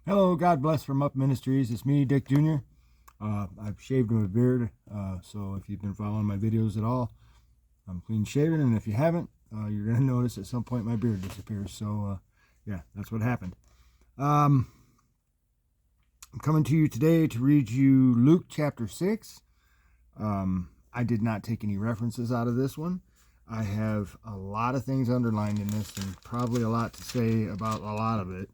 Hello, God bless from Up Ministries. It's me, Dick Jr. I've shaved my beard, so if you've been following my videos at all, I'm clean shaven, and if you haven't, you're going to notice at some point my beard disappears. So, yeah, that's what happened. I'm coming to you today to read you Luke chapter 6. I did not take any references out of this one. I have a lot of things underlined in this and probably a lot to say about a lot of it.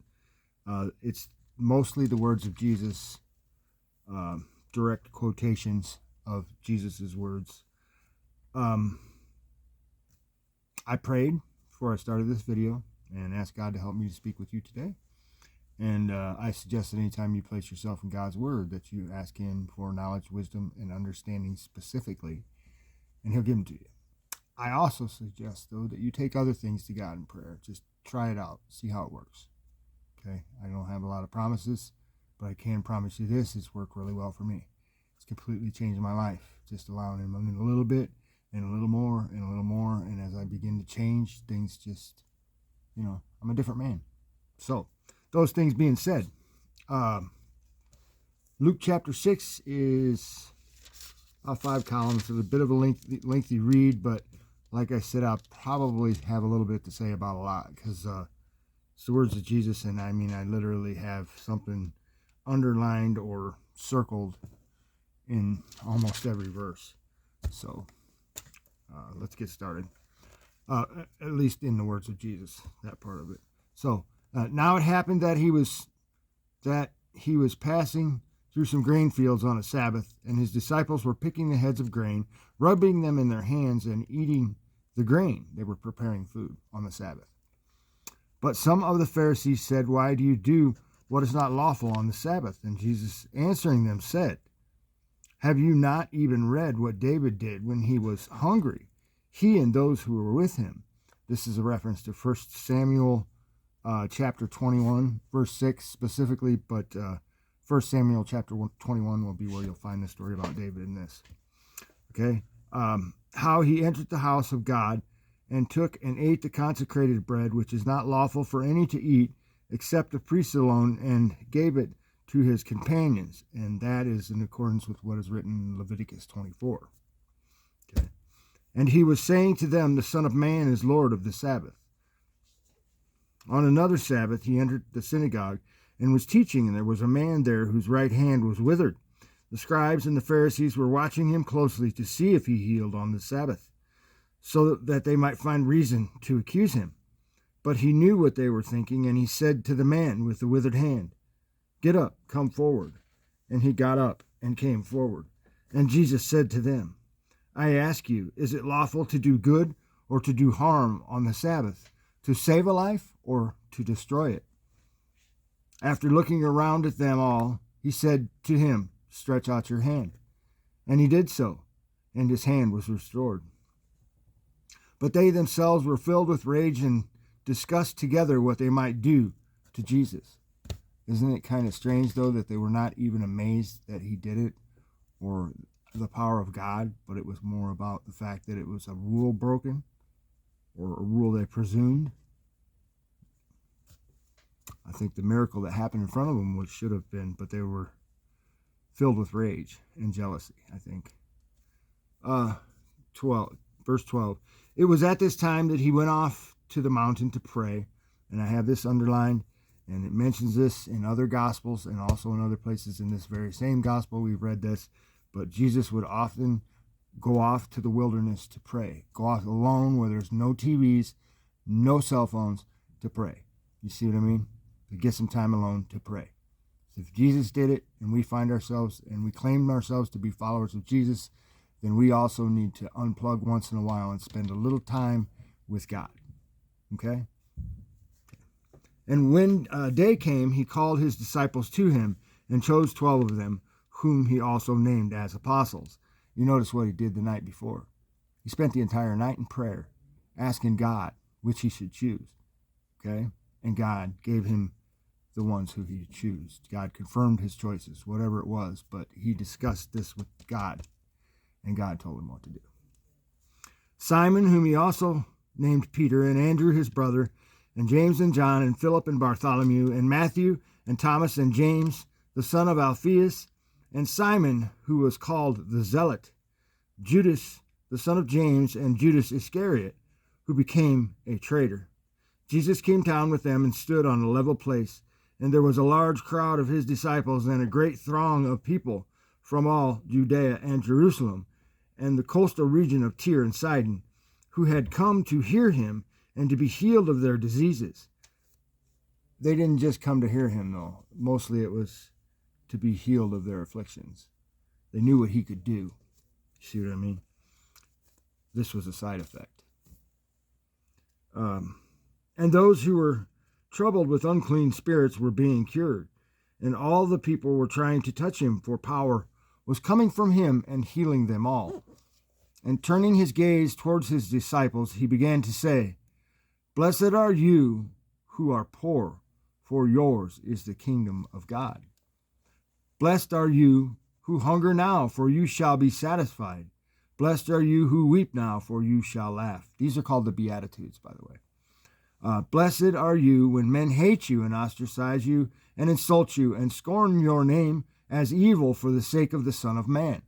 It's mostly the words of Jesus, direct quotations of Jesus's words. I prayed before I started this video and asked God to help me to speak with you today. And I suggest that anytime you place yourself in God's word that you ask him for knowledge, wisdom, and understanding specifically, and he'll give them to you. I also suggest, though, that you take other things to God in prayer. Just try it out. See how it works. Okay? I don't have a lot of promises, but I can promise you this. It's worked really well for me. It's completely changed my life. Just allowing him in a little bit and a little more and a little more. And as I begin to change, things just, I'm a different man. So, those things being said, Luke chapter 6 is 5 columns. It's a bit of a lengthy read, but like I said, I'll probably have a little bit to say about a lot because it's the words of Jesus, and I literally have something underlined or circled in almost every verse. So let's get started. At least in the words of Jesus, that part of it. So now it happened that he was passing through some grain fields on a Sabbath, and his disciples were picking the heads of grain, rubbing them in their hands, and eating the grain. They were preparing food on the Sabbath. But some of the Pharisees said, "Why do you do what is not lawful on the Sabbath?" And Jesus, answering them, said, "Have you not even read what David did when he was hungry, he and those who were with him?" This is a reference to 1 Samuel chapter 21, verse 6 specifically, but 1 Samuel chapter 21 will be where you'll find the story about David in this. Okay? How he entered the house of God and took and ate the consecrated bread, which is not lawful for any to eat except the priests alone, and gave it to his companions. And that is in accordance with what is written in Leviticus 24. Okay? And he was saying to them, "The Son of Man is Lord of the Sabbath." On another Sabbath, he entered the synagogue and was teaching, and there was a man there whose right hand was withered. The scribes and the Pharisees were watching him closely to see if he healed on the Sabbath, so that they might find reason to accuse him. But he knew what they were thinking, and he said to the man with the withered hand, "Get up, come forward." And he got up and came forward. And Jesus said to them, "I ask you, is it lawful to do good or to do harm on the Sabbath, to save a life or to destroy it?" After looking around at them all, he said to him, "Stretch out your hand." And he did so, and his hand was restored. But they themselves were filled with rage and discussed together what they might do to Jesus. Isn't it kind of strange, though, that they were not even amazed that he did it or the power of God, but it was more about the fact that it was a rule broken or a rule they presumed? I think the miracle that happened in front of them should have been, but they were filled with rage and jealousy, I think. 12, verse 12. It was at this time that he went off to the mountain to pray, and I have this underlined, and it mentions this in other gospels and also in other places in this very same gospel. We've read this, but Jesus would often go off to the wilderness to pray, go off alone where there's no TVs, no cell phones, to pray. You see what I mean? To get some time alone to pray. So if Jesus did it and we find ourselves and we claim ourselves to be followers of Jesus, then we also need to unplug once in a while and spend a little time with God. Okay? And when day came, he called his disciples to him and chose 12 of them, whom he also named as apostles. You notice what he did the night before. He spent the entire night in prayer, asking God which he should choose. Okay? And God gave him the ones who he chose. God confirmed his choices, whatever it was, but he discussed this with God, and God told him what to do. Simon, whom he also named Peter, and Andrew his brother, and James and John, and Philip and Bartholomew, and Matthew, and Thomas and James, the son of Alphaeus, and Simon, who was called the Zealot, Judas, the son of James, and Judas Iscariot, who became a traitor. Jesus came down with them and stood on a level place, and there was a large crowd of his disciples and a great throng of people from all Judea and Jerusalem and the coastal region of Tyre and Sidon, who had come to hear him and to be healed of their diseases. They didn't just come to hear him, though. Mostly it was to be healed of their afflictions. They knew what he could do. See what I mean? This was a side effect. And those who were troubled with unclean spirits were being cured, and all the people were trying to touch him, for power was coming from him and healing them all. And turning his gaze towards his disciples, he began to say, "Blessed are you who are poor, for yours is the kingdom of God. Blessed are you who hunger now, for you shall be satisfied. Blessed are you who weep now, for you shall laugh." These are called the Beatitudes, by the way. Blessed are you when men hate you and ostracize you and insult you and scorn your name as evil for the sake of the Son of Man.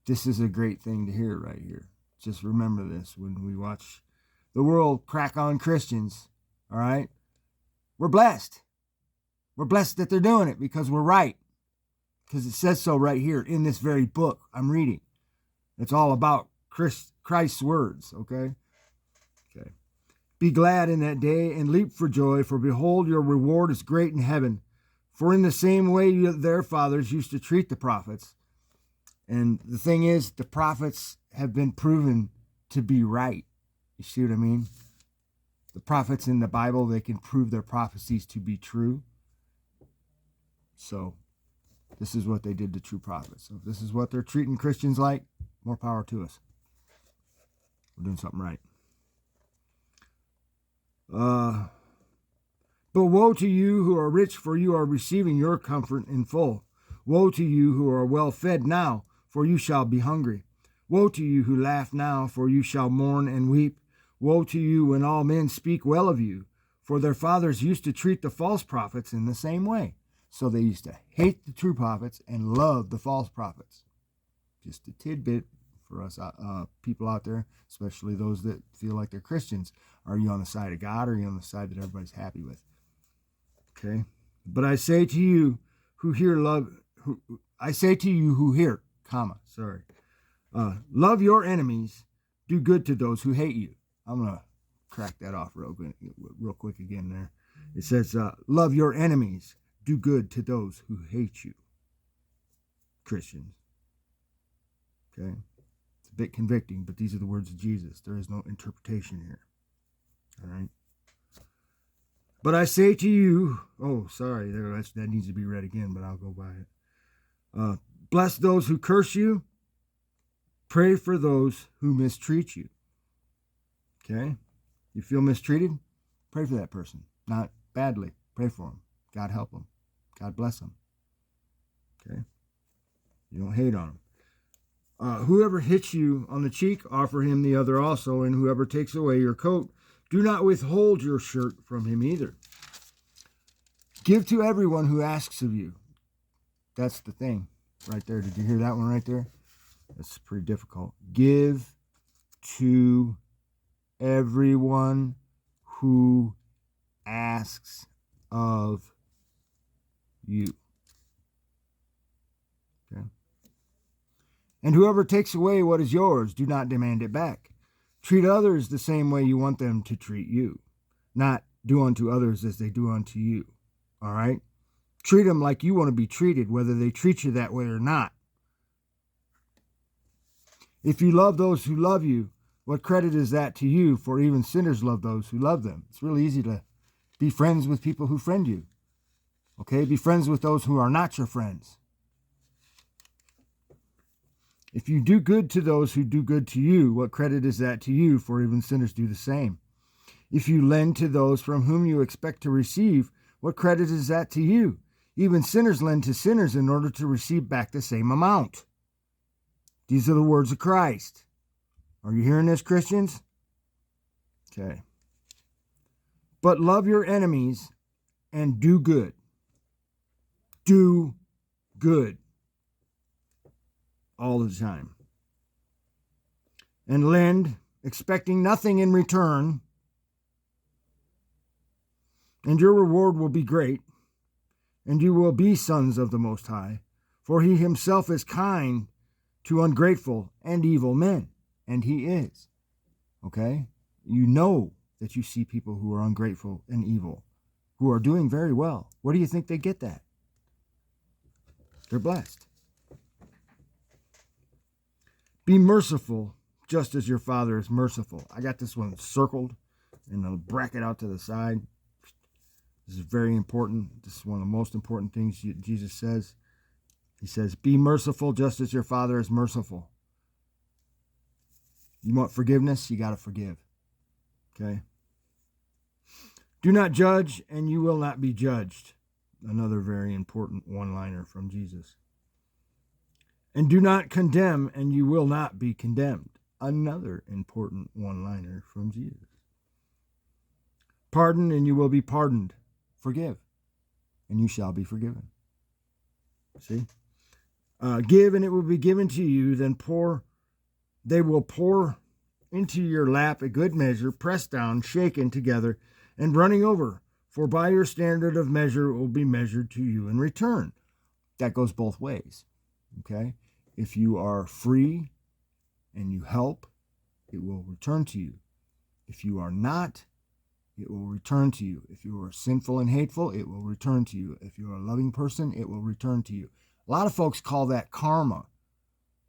This is a great thing to hear right here. Just remember this when we watch the world crack on Christians, all right? We're blessed. We're blessed that they're doing it because we're right. Because it says so right here in this very book I'm reading. It's all about Christ's words, okay? Okay. Be glad in that day and leap for joy, for behold, your reward is great in heaven. For in the same way their fathers used to treat the prophets. And the thing is, the prophets have been proven to be right. You see what I mean? The prophets in the Bible, they can prove their prophecies to be true. So this is what they did to true prophets. So if this is what they're treating Christians like, more power to us. We're doing something right. But woe to you who are rich, for you are receiving your comfort in full. Woe to you who are well fed now, for you shall be hungry. Woe to you who laugh now, for you shall mourn and weep. Woe to you when all men speak well of you, for their fathers used to treat the false prophets in the same way. So they used to hate the true prophets and love the false prophets. Just a tidbit for us people out there, especially those that feel like they're Christians. Are you on the side of God, or are you on the side that everybody's happy with? Okay. But I say to you who hear, love your enemies, do good to those who hate you. I'm going to crack that off real quick again there. It says, love your enemies, do good to those who hate you. Christians. Okay. It's a bit convicting, but these are the words of Jesus. There is no interpretation here. All right. But I say to you, that needs to be read again, but I'll go by it. Bless those who curse you. Pray for those who mistreat you. Okay? You feel mistreated? Pray for that person. Not badly. Pray for them. God help them. God bless them. Okay? You don't hate on them. Whoever hits you on the cheek, offer him the other also, and whoever takes away your coat, do not withhold your shirt from him either. Give to everyone who asks of you. That's the thing right there. Did you hear that one right there? That's pretty difficult. Give to everyone who asks of you. Okay. And whoever takes away what is yours, do not demand it back. Treat others the same way you want them to treat you. Not do unto others as they do unto you. All right? Treat them like you want to be treated, whether they treat you that way or not. If you love those who love you, what credit is that to you? For even sinners love those who love them. It's really easy to be friends with people who friend you. Okay? Be friends with those who are not your friends. If you do good to those who do good to you, what credit is that to you? For even sinners do the same. If you lend to those from whom you expect to receive, what credit is that to you? Even sinners lend to sinners in order to receive back the same amount. These are the words of Christ. Are you hearing this, Christians? Okay. But love your enemies and do good. Do good all the time. And lend, expecting nothing in return, and your reward will be great, and you will be sons of the Most High, for he himself is kind to ungrateful and evil men, and he is. Okay? You know that you see people who are ungrateful and evil, who are doing very well. Where do you think they get that? They're blessed. Be merciful, just as your Father is merciful. I got this one circled and I'll bracket out to the side. This is very important. This is one of the most important things Jesus says. He says, be merciful just as your Father is merciful. You want forgiveness? You got to forgive. Okay? Do not judge, and you will not be judged. Another very important one-liner from Jesus. And do not condemn, and you will not be condemned. Another important one-liner from Jesus. Pardon, and you will be pardoned. Forgive, and you shall be forgiven. See? Give, and it will be given to you. Then they will pour into your lap a good measure, pressed down, shaken together, and running over. For by your standard of measure it will be measured to you in return. That goes both ways. Okay? If you are free and you help, it will return to you. If you are not, it will return to you. If you are sinful and hateful, it will return to you. If you are a loving person, it will return to you. A lot of folks call that karma,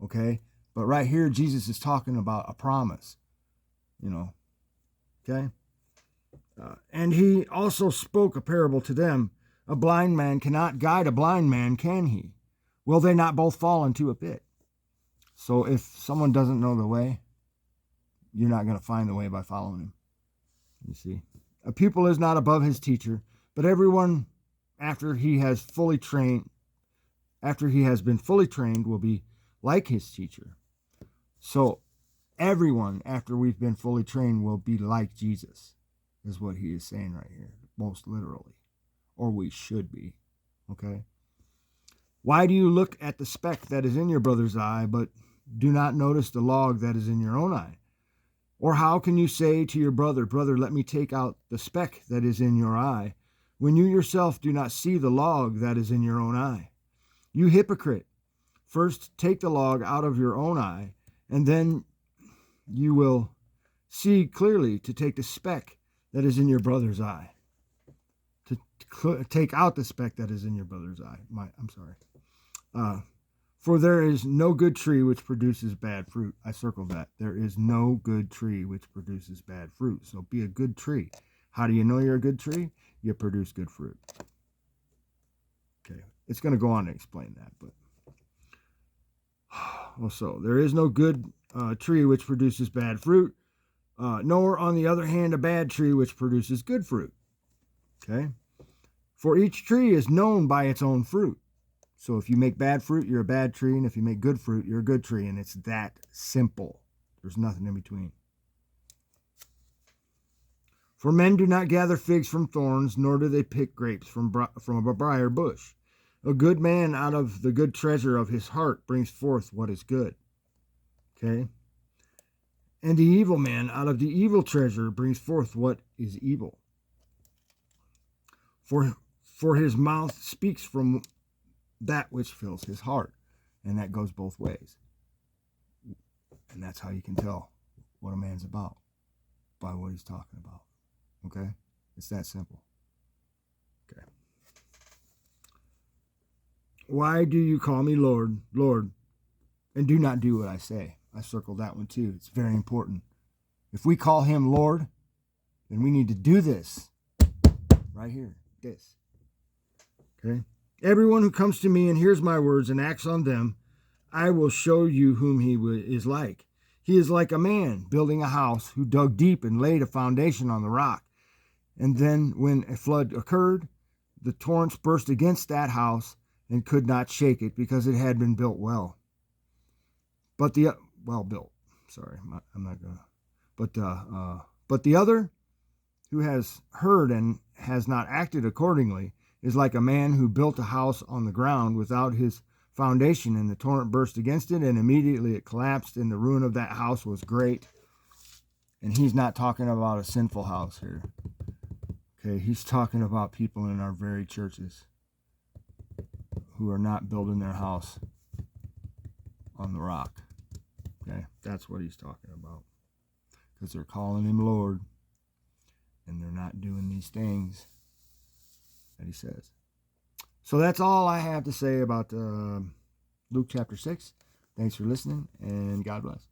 okay? But right here, Jesus is talking about a promise, okay? And he also spoke a parable to them. A blind man cannot guide a blind man, can he? Will they not both fall into a pit? So if someone doesn't know the way, you're not going to find the way by following him. You see? A pupil is not above his teacher, but everyone after he has been fully trained will be like his teacher. So everyone after we've been fully trained will be like Jesus, is what he is saying right here, most literally. Or we should be. Okay? Why do you look at the speck that is in your brother's eye, but do not notice the log that is in your own eye? Or how can you say to your brother, brother, let me take out the speck that is in your eye, when you yourself do not see the log that is in your own eye? You hypocrite, first take the log out of your own eye, and then you will see clearly to take the speck that is in your brother's eye. To take out the speck that is in your brother's eye. For there is no good tree which produces bad fruit. I circled that. There is no good tree which produces bad fruit. So be a good tree. How do you know you're a good tree? You produce good fruit. Okay. It's going to go on to explain that. But also, there is no good tree which produces bad fruit, nor, on the other hand, a bad tree which produces good fruit. Okay? For each tree is known by its own fruit. So if you make bad fruit, you're a bad tree, and if you make good fruit, you're a good tree, and it's that simple. There's nothing in between. For men do not gather figs from thorns, nor do they pick grapes from a briar bush. A good man out of the good treasure of his heart brings forth what is good. Okay? And the evil man out of the evil treasure brings forth what is evil. For his mouth speaks from that which fills his heart. And that goes both ways. And that's how you can tell what a man's about, by what he's talking about. Okay? It's that simple. Okay. Why do you call me Lord, Lord, and do not do what I say? I circled that one too. It's very important. If we call him Lord, then we need to do this. Right here. This. Okay? Everyone who comes to me and hears my words and acts on them, I will show you whom he is like. He is like a man building a house who dug deep and laid a foundation on the rock. And then when a flood occurred, the torrents burst against that house and could not shake it because it had been built well. But the other who has heard and has not acted accordingly is like a man who built a house on the ground without his foundation, and the torrent burst against it, and immediately it collapsed, and the ruin of that house was great. And he's not talking about a sinful house here. Okay, he's talking about people in our very churches who are not building their house on the rock. Okay, that's what he's talking about. Because they're calling him Lord, and they're not doing these things that he says. So that's all I have to say about Luke chapter 6. Thanks for listening, and God bless.